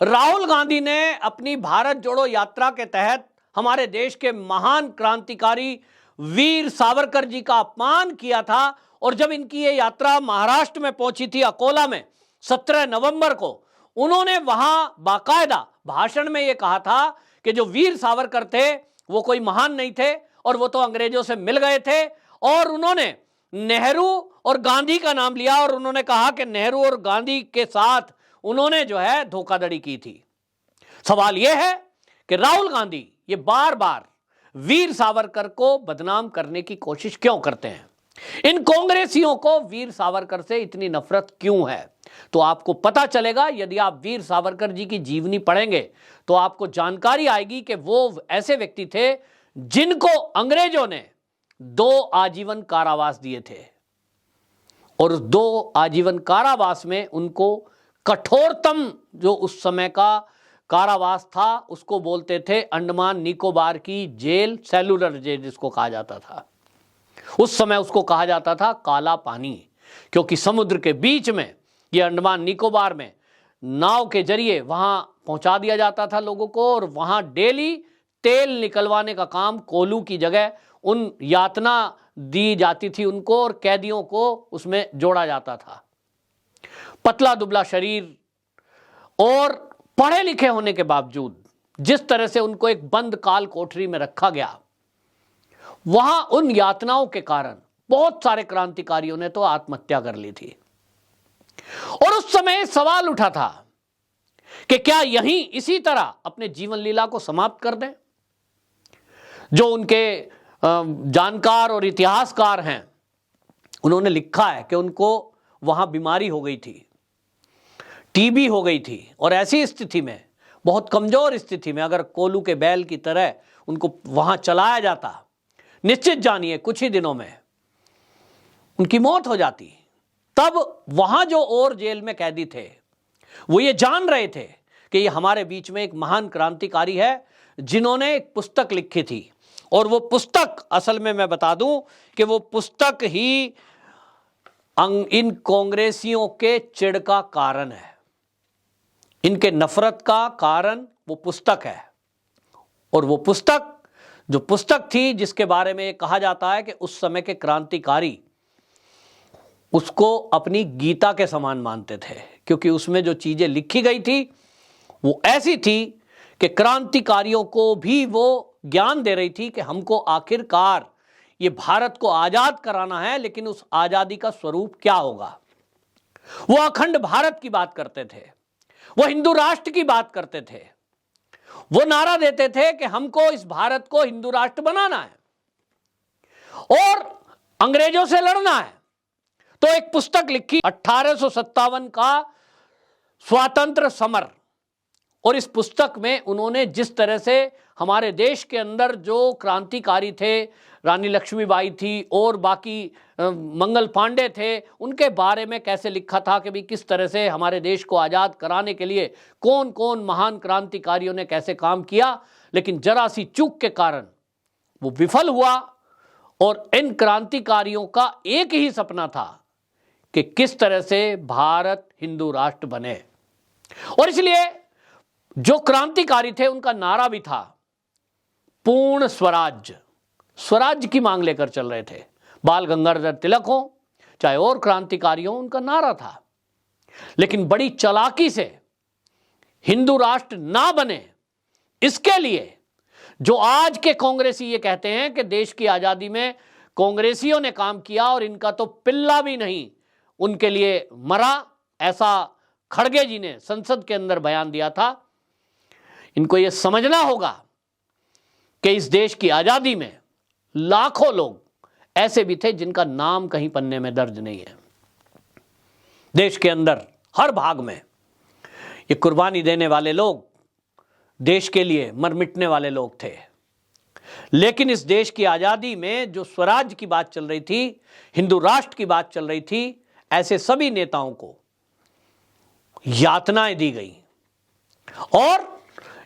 राहुल गांधी ने अपनी भारत जोड़ो यात्रा के तहत हमारे देश के महान क्रांतिकारी वीर सावरकर जी का अपमान किया था। और जब इनकी ये यात्रा महाराष्ट्र में पहुंची थी, अकोला में 17 नवंबर को, उन्होंने वहां बाकायदा भाषण में ये कहा था कि जो वीर सावरकर थे वो कोई महान नहीं थे और वो तो अंग्रेजों से मिल गए थे। और उन्होंने नेहरू और गांधी का नाम लिया और उन्होंने कहा कि नेहरू और गांधी के साथ उन्होंने जो है धोखाधड़ी की थी। सवाल यह है कि राहुल गांधी ये बार बार वीर सावरकर को बदनाम करने की कोशिश क्यों करते हैं? इन कांग्रेसियों को वीर सावरकर से इतनी नफरत क्यों है? तो आपको पता चलेगा, यदि आप वीर सावरकर जी की जीवनी पढ़ेंगे तो आपको जानकारी आएगी कि वो ऐसे व्यक्ति थे जिनको अंग्रेजों ने 2 आजीवन कारावास दिए थे और 2 आजीवन कारावास में उनको कठोरतम जो उस समय का कारावास था उसको बोलते थे अंडमान निकोबार की जेल, सेलुलर जेल जिसको कहा जाता था। उस समय उसको कहा जाता था काला पानी, क्योंकि समुद्र के बीच में ये अंडमान निकोबार में नाव के जरिए वहां पहुंचा दिया जाता था लोगों को और वहां डेली तेल निकलवाने का काम कोयले की जगह उन यातना दी जाती थी उनको और कैदियों को उसमें जोड़ा जाता था। पतला दुबला शरीर और पढ़े लिखे होने के बावजूद जिस तरह से उनको एक बंद काल कोठरी में रखा गया, वहां उन यातनाओं के कारण बहुत सारे क्रांतिकारियों ने तो आत्महत्या कर ली थी। और उस समय सवाल उठा था कि क्या यहीं इसी तरह अपने जीवन लीला को समाप्त कर दें? जो उनके जानकार और इतिहासकार हैं उन्होंने लिखा है कि उनको वहां बीमारी हो गई थी, टीबी हो गई थी और ऐसी स्थिति में, बहुत कमजोर स्थिति में, अगर कोलू के बैल की तरह उनको वहां चलाया जाता, निश्चित जानिए कुछ ही दिनों में उनकी मौत हो जाती। तब वहां जो और जेल में कैदी थे वो ये जान रहे थे कि ये हमारे बीच में एक महान क्रांतिकारी है जिन्होंने एक पुस्तक लिखी थी। और वो पुस्तक, असल में मैं बता दूं कि वो पुस्तक ही इन कांग्रेसियों के चिढ़ का कारण है, इनके नफरत का कारण वो पुस्तक है। और वो पुस्तक जो पुस्तक थी जिसके बारे में कहा जाता है कि उस समय के क्रांतिकारी उसको अपनी गीता के समान मानते थे, क्योंकि उसमें जो चीजें लिखी गई थी वो ऐसी थी कि क्रांतिकारियों को भी वो ज्ञान दे रही थी कि हमको आखिरकार ये भारत को आजाद कराना है, लेकिन उस आजादी का स्वरूप क्या होगा। वो अखंड भारत की बात करते थे, वो हिंदू राष्ट्र की बात करते थे, वो नारा देते थे कि हमको इस भारत को हिंदू राष्ट्र बनाना है और अंग्रेजों से लड़ना है। तो एक पुस्तक लिखी 1857 का स्वातंत्र समर, और इस पुस्तक में उन्होंने जिस तरह से हमारे देश के अंदर जो क्रांतिकारी थे, रानी लक्ष्मीबाई थी और बाकी मंगल पांडे थे, उनके बारे में कैसे लिखा था कि भी किस तरह से हमारे देश को आज़ाद कराने के लिए कौन कौन महान क्रांतिकारियों ने कैसे काम किया, लेकिन जरा सी चूक के कारण वो विफल हुआ। और इन क्रांतिकारियों का एक ही सपना था कि किस तरह से भारत हिंदू राष्ट्र बने। और इसलिए जो क्रांतिकारी थे उनका नारा भी था पूर्ण स्वराज्य, स्वराज्य की मांग लेकर चल रहे थे। बाल गंगाधर तिलक हो चाहे और क्रांतिकारी हो, उनका नारा था। लेकिन बड़ी चालाकी से हिंदू राष्ट्र ना बने, इसके लिए जो आज के कांग्रेसी ये कहते हैं कि देश की आजादी में कांग्रेसियों ने काम किया और इनका तो पिल्ला भी नहीं उनके लिए मरा, ऐसा खड़गे जी ने संसद के अंदर बयान दिया था। इनको यह समझना होगा कि इस देश की आजादी में लाखों लोग ऐसे भी थे जिनका नाम कहीं पन्ने में दर्ज नहीं है। देश के अंदर हर भाग में ये कुर्बानी देने वाले लोग, देश के लिए मर मिटने वाले लोग थे। लेकिन इस देश की आजादी में जो स्वराज की बात चल रही थी, हिंदू राष्ट्र की बात चल रही थी, ऐसे सभी नेताओं को यातनाएं दी गई। और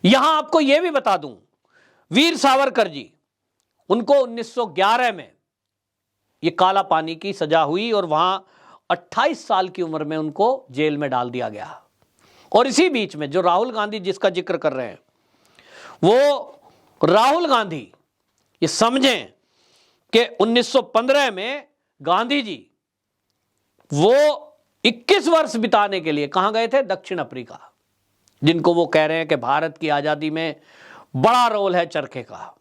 यहां आपको यह भी बता दूं, वीर सावरकर जी, उनको 1911 में ये काला पानी की सजा हुई और वहां 28 साल की उम्र में उनको जेल में डाल दिया गया। और इसी बीच में जो राहुल गांधी जिसका जिक्र कर रहे हैं, वो राहुल गांधी ये समझें कि 1915 में गांधी जी वो 21 वर्ष बिताने के लिए कहां गए थे? दक्षिण अफ्रीका, जिनको वो कह रहे हैं कि भारत की आजादी में बड़ा रोल है चरखे का।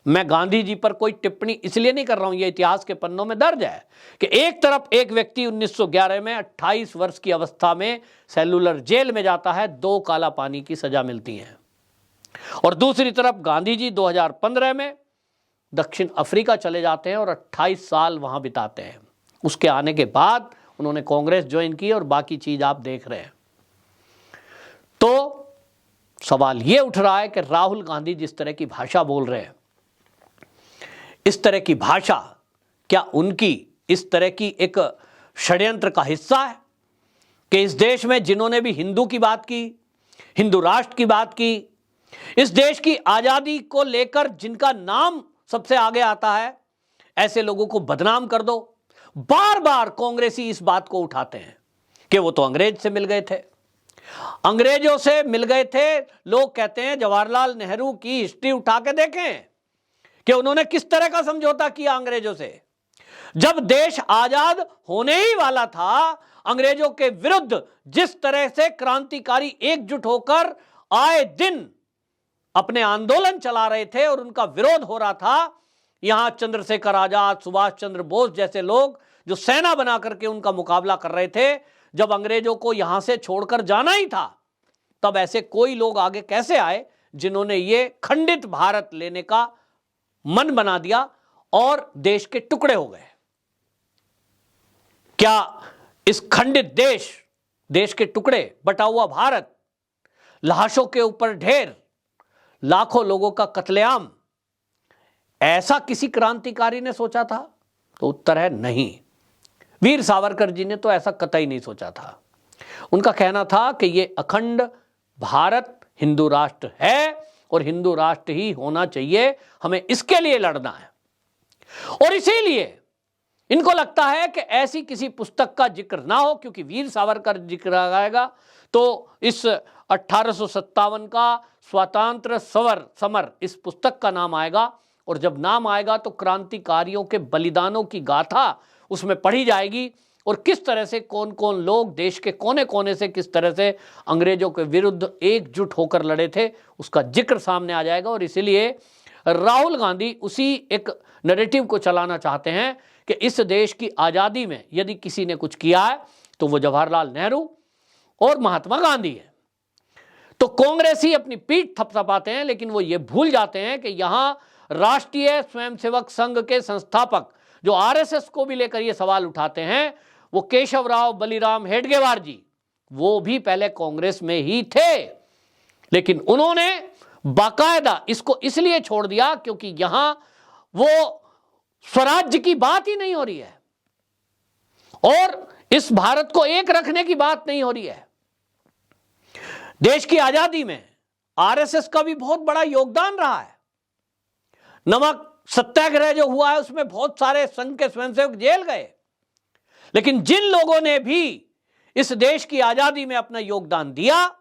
मैं गांधी जी पर कोई टिप्पणी इसलिए नहीं कर रहा हूं, यह इतिहास के पन्नों में दर्ज है कि एक तरफ एक व्यक्ति 1911 में 28 वर्ष की अवस्था में सेलुलर जेल में जाता है, 2 काला पानी की सजा मिलती है, और दूसरी तरफ गांधी जी 2015 में दक्षिण अफ्रीका चले जाते हैं और 28 साल वहां बिताते हैं। उसके आने के बाद उन्होंने कांग्रेस ज्वाइन की और बाकी चीज आप देख रहे हैं। तो सवाल यह उठ रहा है कि राहुल गांधी जिस तरह की भाषा बोल रहे हैं, इस तरह की भाषा क्या उनकी इस तरह की एक षड्यंत्र का हिस्सा है कि इस देश में जिन्होंने भी हिंदू की बात की, हिंदू राष्ट्र की बात की, इस देश की आजादी को लेकर जिनका नाम सबसे आगे आता है, ऐसे लोगों को बदनाम कर दो। बार बार कांग्रेसी इस बात को उठाते हैं कि वो तो अंग्रेज से मिल गए थे, अंग्रेजों से मिल गए थे। लोग कहते हैं जवाहरलाल नेहरू की हिस्ट्री उठा के देखें कि उन्होंने किस तरह का समझौता किया अंग्रेजों से। जब देश आजाद होने ही वाला था, अंग्रेजों के विरुद्ध जिस तरह से क्रांतिकारी एकजुट होकर आए दिन अपने आंदोलन चला रहे थे और उनका विरोध हो रहा था, यहां चंद्रशेखर आजाद, सुभाष चंद्र बोस जैसे लोग जो सेना बना करके उनका मुकाबला कर रहे थे, जब अंग्रेजों को यहां से छोड़कर जाना ही था, तब ऐसे कोई लोग आगे कैसे आए जिन्होंने ये खंडित भारत लेने का मन बना दिया और देश के टुकड़े हो गए। क्या इस खंडित देश के टुकड़े, बटा हुआ भारत, लाशों के ऊपर ढेर, लाखों लोगों का कत्लेआम, ऐसा किसी क्रांतिकारी ने सोचा था? तो उत्तर है नहीं। वीर सावरकर जी ने तो ऐसा कतई नहीं सोचा था। उनका कहना था कि यह अखंड भारत हिंदू राष्ट्र है और हिंदू राष्ट्र ही होना चाहिए, हमें इसके लिए लड़ना है। और इसीलिए इनको लगता है कि ऐसी किसी पुस्तक का जिक्र ना हो, क्योंकि वीर सावरकर जिक्र आएगा तो इस 1857 का स्वतंत्र समर इस पुस्तक का नाम आएगा, और जब नाम आएगा तो क्रांतिकारियों के बलिदानों की गाथा उसमें पढ़ी जाएगी और किस तरह से कौन कौन लोग देश के कोने कोने से किस तरह से अंग्रेजों के विरुद्ध एकजुट होकर लड़े थे, उसका जिक्र सामने आ जाएगा। और इसीलिए राहुल गांधी उसी एक नैरेटिव को चलाना चाहते हैं कि इस देश की आज़ादी में यदि किसी ने कुछ किया है तो वो जवाहरलाल नेहरू और महात्मा गांधी है। तो कांग्रेसी अपनी पीठ थपथपाते हैं, लेकिन वो ये भूल जाते हैं कि यहाँ राष्ट्रीय स्वयंसेवक संघ के संस्थापक जो आरएसएस को भी लेकर ये सवाल उठाते हैं, वो केशवराव बलिराम हेडगेवार जी, वो भी पहले कांग्रेस में ही थे, लेकिन उन्होंने बाकायदा इसको इसलिए छोड़ दिया क्योंकि यहां वो स्वराज्य की बात ही नहीं हो रही है और इस भारत को एक रखने की बात नहीं हो रही है। देश की आजादी में आरएसएस का भी बहुत बड़ा योगदान रहा है। नमक सत्याग्रह जो हुआ है उसमें बहुत सारे संघ के स्वयंसेवक जेल गए, लेकिन जिन लोगों ने भी इस देश की आजादी में अपना योगदान दिया,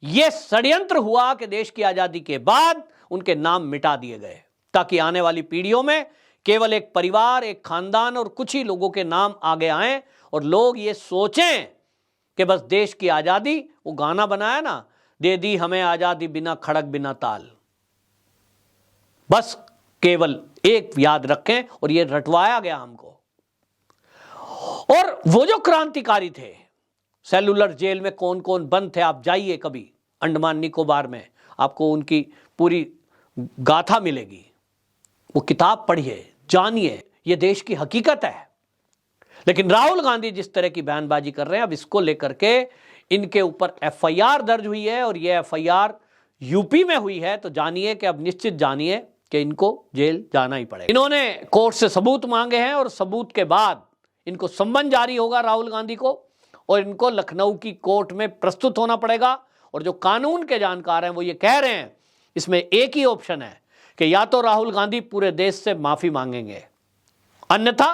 यह षड्यंत्र हुआ कि देश की आजादी के बाद उनके नाम मिटा दिए गए ताकि आने वाली पीढ़ियों में केवल एक परिवार, एक खानदान और कुछ ही लोगों के नाम आगे आए और लोग ये सोचें कि बस देश की आजादी, वो गाना बनाया ना, दे दी हमें आजादी बिना खड़क बिना ताल, बस केवल एक याद रखें और ये रटवाया गया हमको। और वो जो क्रांतिकारी थे, सेलुलर जेल में कौन कौन बंद थे, आप जाइए कभी अंडमान निकोबार में, आपको उनकी पूरी गाथा मिलेगी। वो किताब पढ़िए, जानिए, ये देश की हकीकत है। लेकिन राहुल गांधी जिस तरह की बयानबाजी कर रहे हैं, अब इसको लेकर के इनके ऊपर एफआईआर दर्ज हुई है और ये एफआईआर यूपी में हुई है, तो जानिए कि अब निश्चित जानिए कि इनको जेल जाना ही पड़ेगा। इन्होंने कोर्ट से सबूत मांगे हैं और सबूत के बाद इनको सम्मन जारी होगा राहुल गांधी को और इनको लखनऊ की कोर्ट में प्रस्तुत होना पड़ेगा। और जो कानून के जानकार हैं वो ये कह रहे हैं, इसमें एक ही ऑप्शन है कि या तो राहुल गांधी पूरे देश से माफी मांगेंगे, अन्यथा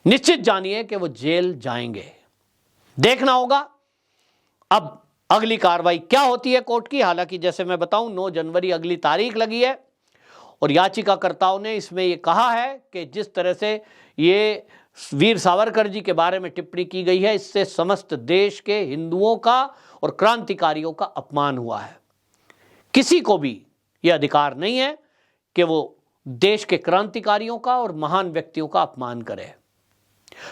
निश्चित जानिए कि वो जेल जाएंगे। देखना होगा अब अगली कार्रवाई क्या होती है कोर्ट की, हालांकि जैसे मैं बताऊं 9 जनवरी अगली तारीख लगी है और याचिकाकर्ताओं ने इसमें यह कहा है कि जिस तरह से ये वीर सावरकर जी के बारे में टिप्पणी की गई है, इससे समस्त देश के हिंदुओं का और क्रांतिकारियों का अपमान हुआ है। किसी को भी यह अधिकार नहीं है कि वो देश के क्रांतिकारियों का और महान व्यक्तियों का अपमान करे।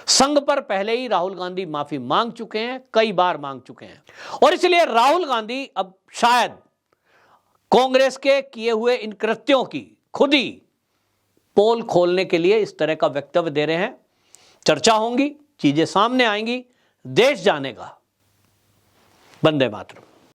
संघ पर पहले ही राहुल गांधी माफी मांग चुके हैं, कई बार मांग चुके हैं, और इसलिए राहुल गांधी अब शायद कांग्रेस के किए हुए इन कृत्यों की खुद ही पोल खोलने के लिए इस तरह का वक्तव्य दे रहे हैं। चर्चा होंगी, चीजें सामने आएंगी, देश जानेगा। वंदे मातरम।